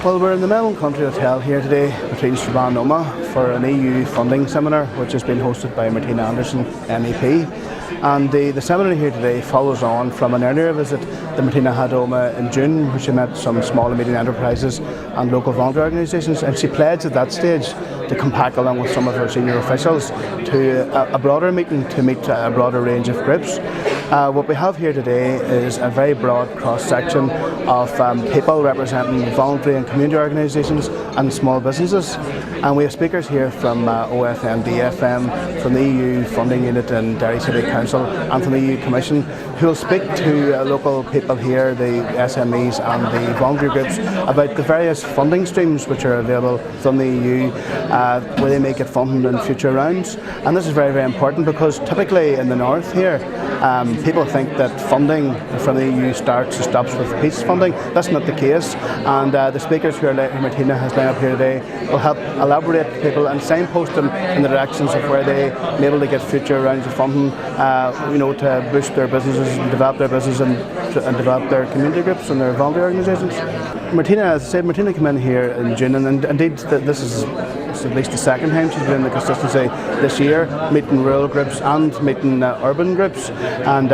Well, we're in the Melon Country Hotel here today between Strabane and Omagh for an EU funding seminar which has been hosted by Martina Anderson, MEP. And the seminar here today follows on from an earlier visit that Martina had to Omagh in June, where she met some small and medium enterprises and local volunteer organisations, and she pledged at that stage to come back along with some of her senior officials to a broader meeting to meet a broader range of groups. What we have here today is a very broad cross-section of people representing voluntary and community organisations and small businesses. And we have speakers here from OFM, DFM, from the EU Funding Unit in Derry City Council and from the EU Commission, who will speak to local people here, the SMEs and the voluntary groups, about the various funding streams which are available from the EU, where they may get funding in future rounds. And this is very, very important because typically in the north here, people think that funding from the EU starts and stops with peace funding. That's not the case, and the speakers who Martina has lined up here today will help elaborate to people and signpost them in the directions of where they may be able to get future rounds of funding, to boost their businesses and develop their business and develop their community groups and their volunteer organisations. Martina, as I said, Martina came in here in June, and indeed this is at least the second time she's been in the constituency this year, meeting rural groups and meeting urban groups, and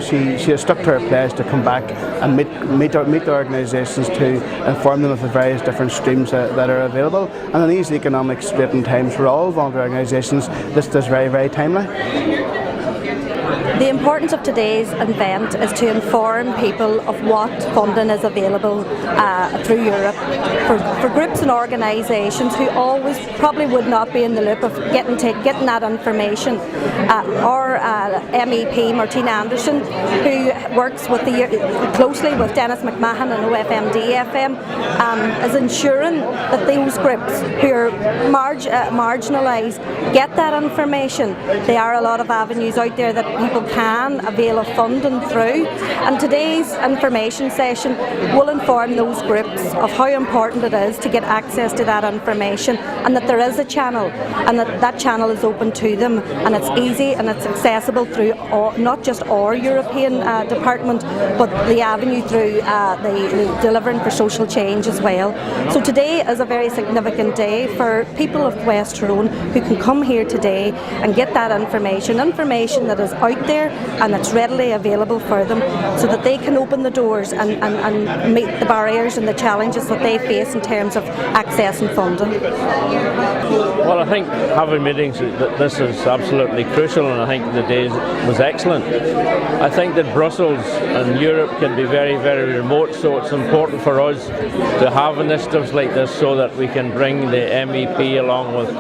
she has stuck to her pledge to come back and meet the organisations to inform them of the various different streams that are available. And in these economic straitened times for all voluntary organisations, this is very, very timely. The importance of today's event is to inform people of what funding is available through Europe for groups and organisations who always probably would not be in the loop of getting that information. Our MEP Martina Anderson, who works closely with Dennis McMahon and OFM DFM, is ensuring that those groups who are marginalised get that information. There are a lot of avenues out there that people can avail of funding through, and today's information session will inform those groups of how important it is to get access to that information, and that there is a channel, and that channel is open to them, and it's easy and it's accessible through not just our European department, but the avenue through the Delivering for Social Change as well. So today is a very significant day for people of West Tyrone who can come here today and get that information that is out there and that's readily available for them, so that they can open the doors and meet the barriers and the challenges that they face in terms of access and funding. Well, I think having meetings, this is absolutely crucial, and I think the day was excellent. I think that Brussels and Europe can be very, very remote, so it's important for us to have initiatives like this so that we can bring the MEP along with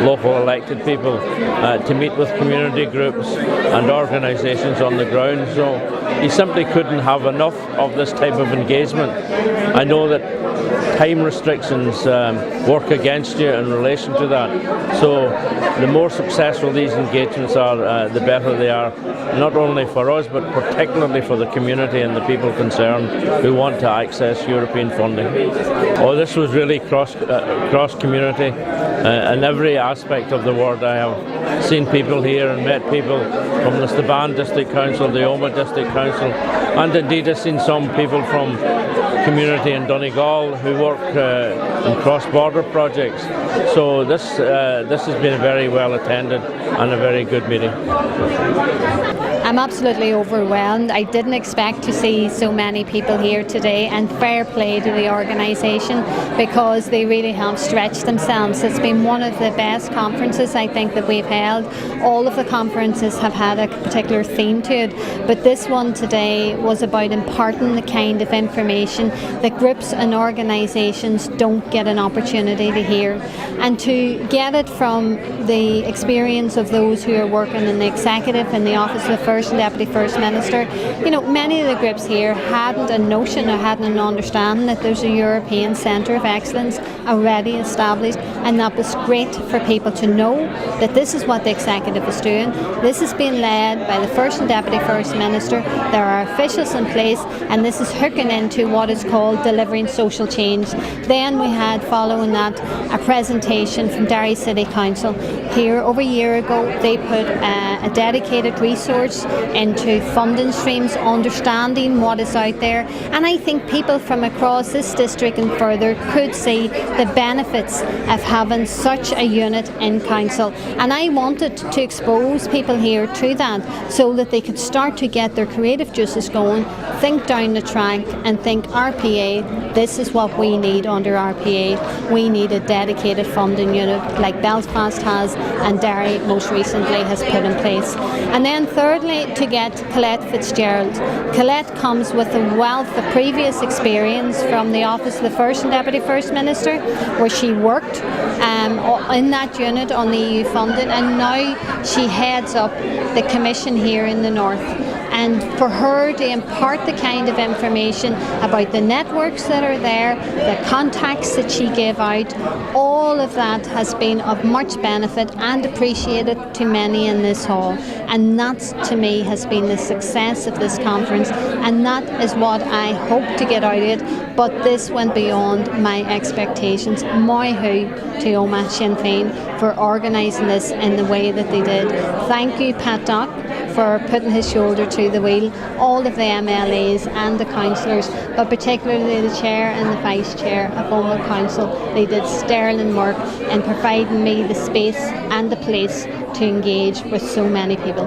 local elected people to meet with community groups and organisations on the ground. So you simply couldn't have enough of this type of engagement. I know that time restrictions work against you in relation to that. So the more successful these engagements are, the better they are, not only for us but particularly for the community and the people concerned who want to access European funding. Oh, this was really cross community in every aspect of the word. I have seen people here and met people from the Strabane District Council, the Omagh District Council, and indeed I've seen some people from community in Donegal who work in cross-border projects. So this has been very well attended and a very good meeting. I'm absolutely overwhelmed. I didn't expect to see so many people here today, and fair play to the organisation because they really have stretched themselves. It's been one of the best conferences I think that we've held. All of the conferences have had a particular theme to it, but this one today was about imparting the kind of information that groups and organisations don't get an opportunity to hear, and to get it from the experience of those who are working in the executive in the office of the First and Deputy First Minister. Many of the groups here hadn't a notion or hadn't an understanding that there's a European Centre of Excellence already established, and that was great for people to know that this is what the executive is doing. This is being led by the First and Deputy First Minister. There are officials in place, and this is hooking into what is called delivering social change. Then we had, following that, a presentation from Derry City Council. Here over a year ago they put a dedicated resource into funding streams, understanding what is out there, and I think people from across this district and further could see the benefits of having such a unit in council, and I wanted to expose people here to that so that they could start to get their creative juices going, think down the track and think RPA, this is what we need under RPA. We need a dedicated funding unit like Belfast has and Derry most recently has put in place. And then thirdly, to get Colette Fitzgerald. Colette comes with a wealth of previous experience from the Office of the First and Deputy First Minister, where she worked in that unit on the EU funding, and now she heads up the Commission here in the North. And for her to impart the kind of information about the networks that are there, the contacts that she gave out, all of that has been of much benefit and appreciated to many in this hall. And that, to me, has been the success of this conference, and that is what I hope to get out of it. But this went beyond my expectations. Moihu to Oma Sinn Féin for organising this in the way that they did. Thank you, Pat Dock, for putting his shoulder to the wheel, all of the MLAs and the councillors, but particularly the Chair and the Vice Chair of Oma Council. They did sterling work in providing me the space and the place to engage with so many people.